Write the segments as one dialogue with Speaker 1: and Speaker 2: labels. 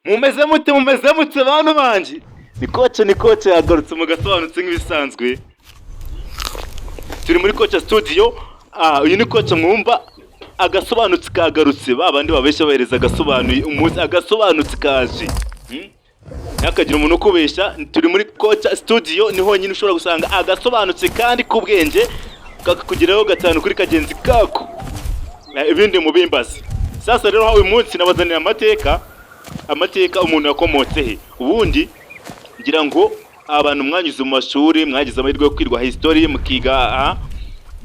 Speaker 1: mumeze mute bantu banje. Ni koce yagarutse mu gasobanutse nk'ibisanzwe. Turi muri KOCA studio. Uyu ni koce mwumva agasobanutse kagarutse. Babandi babeshya bahereza agasobanuye umunsi agasobanutse kaje. Nakagira umuntu ukubeshya. Turi muri KOCA studio niho nyine ushobora gusanga agasobanutse kandi kubwenge kakugiraho gatanu kuri kagenzi kako. Ibindi mubimbaza. Sasa rero uyu munsi nabazanira amateka umuntu yakomotse he. Ubundi ngira ngo abantu mwanyuze mu mashuri mwagize amahirwe yo kwirwa history mukiga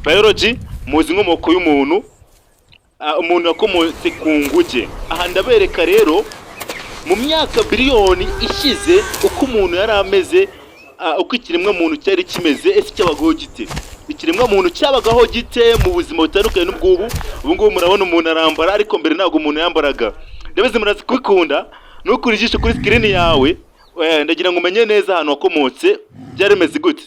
Speaker 1: biology muzi inkomoko y'umuntu. Umuntu yakomotse ku nguge. Aha ndabereka rero mu myaka biliyoni ishize uko umuntu yari ameze, uko ikiremwa muntu cyari kimeze, ese cyabagaho gite. Ikiremwa muntu cyabagaho gite mu buzima butandukanye n'ubwubu. Ubu ngubu murabona umuntu arambara, ariko mbere ntabwo umuntu yambaraga. Ndabeze murazi kubikunda nukuri ijisho kuri screen yawe. Ndagira ngo umenye neza ahantu wakomotse byaremeze gute.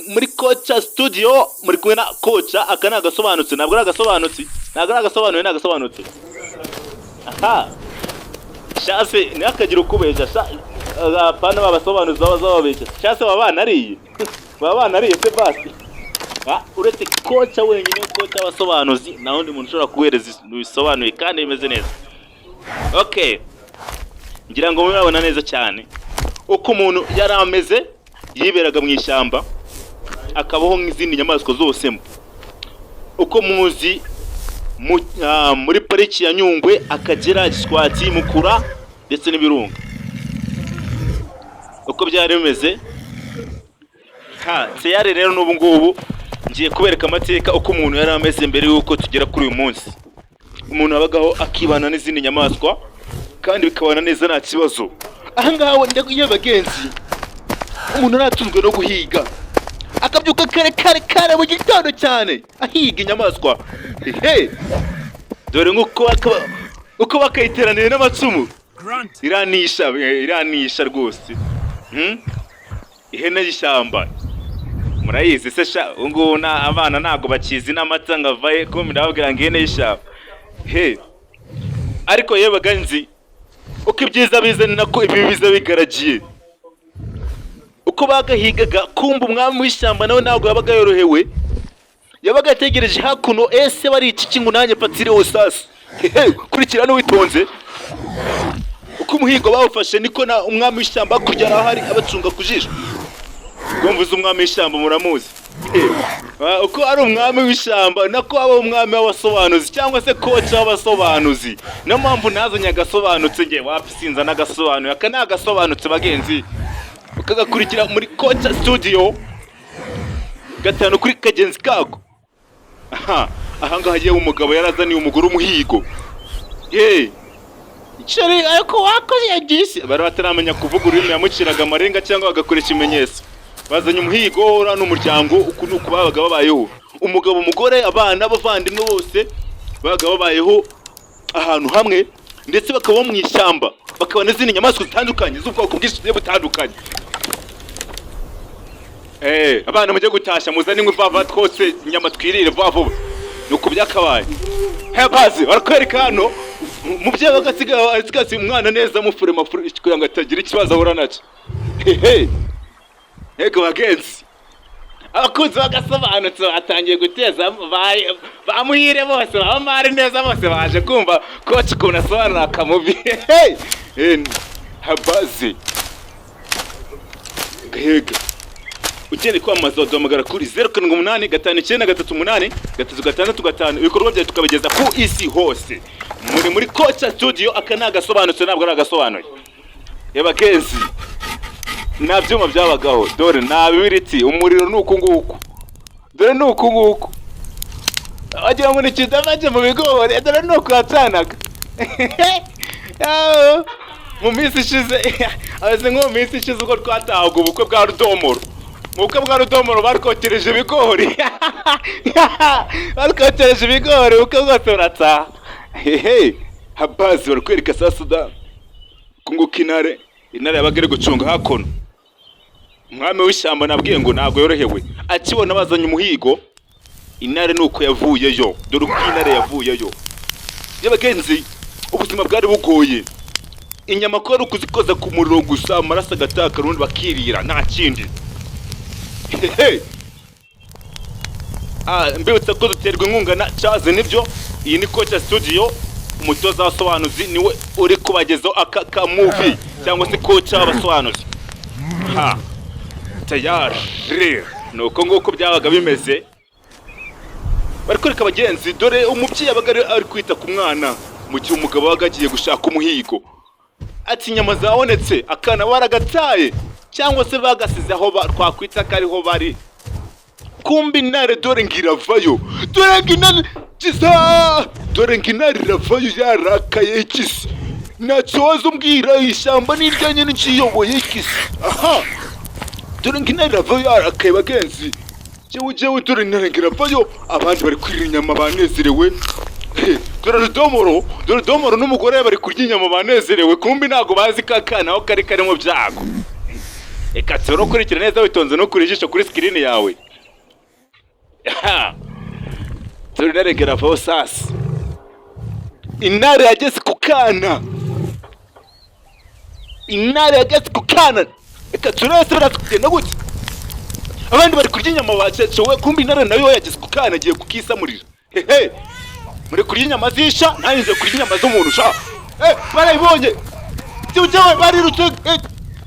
Speaker 1: Muri KOCA studio muri kumwe na KOCA. Aka nagasobanutse, ntabwo ari agasobanutse, ntabwo ari agasobanuye, nagasobanutse. Shase nakagira ukubesha apana babasobanuza bazababesha. Shase babana ariye babana ariye se basi. Uretse KOCA wenyine, KOCA abasobanuzi na undi muntu ushobora kuhereza bisobanuye kandi bimeze neza. Okay, ngira ngo murabona neza cyane uko umuntu yari ameze. Yiberaga mu ishyamba akabaho nk'izindi nyamaswa zose. Uko muzi muri pariki ya Nyungwe, Akagera, Gishwati, Mukura ndetse n'Ibirunga, uko byari bimeze. Seyari rero n'ubu ngubu ngiye kubereka amateka uko umuntu yari ameze mbere yuko tugera kuri uyu munsi. Umuntu abagaho akibana n'izindi nyamaswa kandi bikabana neza nta kibazo. Aha ngaho ndagiye bagenzi, umuntu aratunzwe no guhiga, akabyuka kare mu gitondo cyane ahiga inyamaswa. Dore uko bakayiteranira n'amacumu. Iranisha rwose. Ihene y'ishyamba murayizi se sha. Ngo abana ntago bakizi n'amata ngavaye ko ndababwira ngo ihene y'ishyamba. Ariko yebaga nzi uko ibyiza bizana nako ibi biza bigaragiye. Uko bagahigaga kumba umwami w'ishyamba nawe ntabwo yabaga yorohewe. Yabaga ategereje hakuno, ese bari iki kingu nanjye patire osasi. Kurikira no witonze. Uko umuhigo bawufashe niko na umwami w'ishyamba kujya ahari abacunga kujisho. Gomvuze umwami w'ishyamba muramuzi. Uko ari umwami w'ishyamba nako aba umwami w'abasobanuzi cyangwa se KOCA w'abasobanuzi. Niyo mpamvu nazanye agasobanutse nge wapisinza n'agasobanuye. Aka nagasobanutse bagenzi. Ukagakurikira muri KOCA studio gatanu kuri kagenzi kako. Aha ngaha yewe umugabo yarazaniye umugore umuhigo. Cyari ariko wakoze yagisi. Bari bataramenya kuvuga ururimi yamuciraga amarenga cyangwa bagakoresha imenyetso. Bazanye umuhigo ura n'umuryango uko nuko babaga babayeho. Umugabo, umugore, abana, abavandimwe bose babaga babayeho ahantu hamwe, ndetse bakaba mu ishyamba, bakaba n'izindi nyamaswa zitandukanye z'ubwoko bwinshi butandukanye. Abana mujye gutashya muzane inkwi vava twose inyama twirire vuba nuko byakabaye. Bazi barakwereka hano mubyeyi bagasiga umwana neza mufure kugira ngo atagira ikibazo ahura nacyo. Ego bagenzi, abakunzi bagasobanutse batangiye guteza bamuhire bose, bamari neza bose baje kumva KOCA ukuntu asobanura akamubi. Habaze gahega ukeneye kwamamaza waduhamagara kuri 0785938365. Ibikorwa byacu tukabigeza ku isi hose. Muri KOCA studio. Aka nagasobanutse ntabwo ari agasobanuye. Bagenzi, nta byuma byabagaho. Dore nta bibiritsi, umuriro nuko nguko. Dore nuko nguko. Wagira ngo ni kidavaje mu bigori. Dore nuko yatanaga. Mu minsi ishize abaze nko mu minsi ishize uko twatahaga ubukwe bwa Rudomoro. Mu bukwe bwa Rudomoro barikotereje ibigori. Barikotereje ibigori ubukwe bwose burataha. Habazi barakwereka sasuda kunguka intare yabaga iri gucunga hakono. Umwami w'ishyamba nabwiye ngo ntabwo yorohewe. Akibona bazanye umuhigo, intare nuko yavuyeyo. Dore uko intare yavuyeyo. Bagenzi, ubuzima bwari bugoye. Inyama ko ari ukuzikoza ku muriro gusa, amaraso agataka rundi bakirira nta kindi. Mbibutsa ko duterwa inkunga na Chaze nibyo. Iyi ni KOCA Studio, umutoza w'abasobanuzi niwe uri kubagezaho aka movie cyangwa se KOCA w'abasobanuzi. Tayari nuko nguko byabaga bimeze. Bari kureka abagenzi, dore umubyeyi yabaga ari kwita ku mwana mu gihe umugabo waga agiye gushaka umuhigo. Ati inyama zabonetse, akana baragataye cyangwa se bagasize aho twakwita ko ariho bari. Kumbi intare dore ngiravayo, dore ngintare kiza, dore ngintare iravayo yarakaye ikisi. Ntacyo waza umbwira, ishyamba n'iryanye n'ikiyoboye ikisi. Dore ngintare iravayo yarakaye bagenzi. Jewe dore intare ngiravayo, abandi bari kwirira inyama banezerewe. Dore domoro n'umugore bari kurya inyama banezerewe, kumbi ntago bazi ko akana aho kari karimo byago. Eka tsoro kurikira neza witonze no kuri ijisho kuri screen yawe. Dore intare ngiravayo sasa. Intare yageze ku kana. Intare yageze ku kana. Eka turese barakugenda gute? Abandi bari kurya inyama bacecewe, kumbi intare nayo yageze ku kana agiye kukisamurira. Muri kurya inyama zisha, nanjye kurya inyama z'umuntu sha. Barayibonye. Cyujewe barirutse.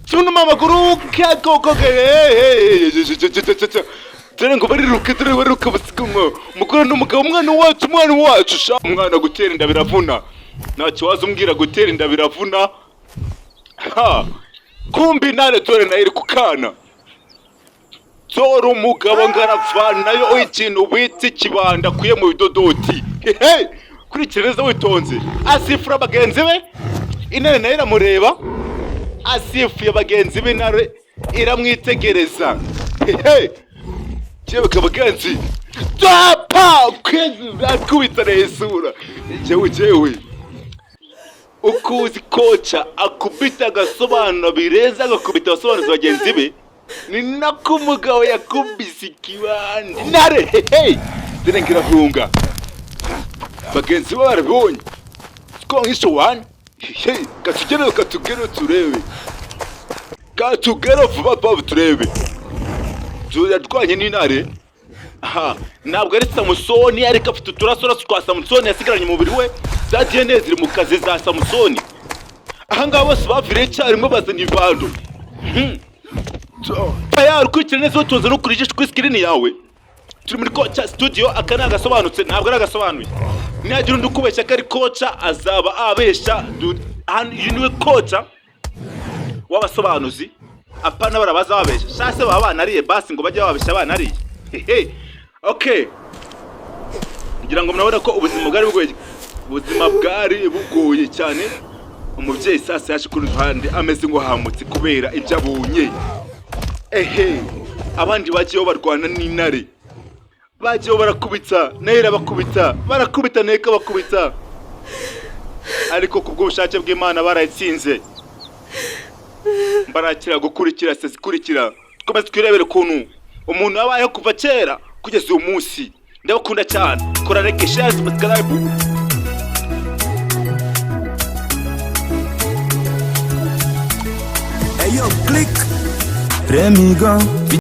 Speaker 1: Cyunuma amaguru kakoko. Dore ngo bariruke basikumwe. Umugore n'umugabo, umwana wacu sha. Umwana gutera inda biravuna. Ntacyo waza umbwira gutera inda biravuna. Kumbi intare dore nayo iri ku kana. Dore umugabo ngaravanayo ikintu witse kibanda kuye mu bidodoti. Kurikira neza witonze. Asifura bagenzi be, intare nayo iramureba. Asifuye bagenzi be, intare iramwitegereza. Jewe kabagenzi, dapa kwezi akubita nesura. Jewe ukuzi KOCA akubita agasobanura bireza, agakubita abasobanuzi bagenzi be, ni nako umugabo yakubise ikibandi. Intare dore ngirahunga bagenzi be barabonye ko nk'isho wane. Katugere turebe, katugere vuba turebe. Yatwanye n'intare. Ntabwo ari Samusoni, ariko afite uturasora twa Samusoni yasigaranye umubiri we. Zagiye neza iri mu kazi za Samusoni. Ahangaha bose bavire cyarimo bazana ivando. Tayari kurikira neza witonze no kuri ijisho kuri screen yawe. Turi muri KOCA Studio, aka ni agasobanutse, ntabwo ari agasobanuye. Nihagira undi ukubeshya ko ari KOCA azaba abeshya. Iyi niwe KOCA w'abasobanuzi. Apana barabaza babeshya. Shase baba banariye basi ngo bajye babeshya banariye. Okay. Ngira ngo mnabona ko ubuzima bwari bugoye cyane. Umubyeyi sasa yaje kuri ruhande ameze ngo hamutse kubera ibyo abonye. Abandi bagiye barwana n'intare. Bagiye barakubita, nayo barakubita neka bakubita. Ariko kubwo bushake bw'Imana barayitsinze. Barakira gukurikira se zikurikira. Twamaze twirebera ukuntu umuntu yabayeho kuva kera kugeza uyu munsi. Ndabakunda cyane. Kora like, share, subscribe.
Speaker 2: Hey yo, click. Remigan.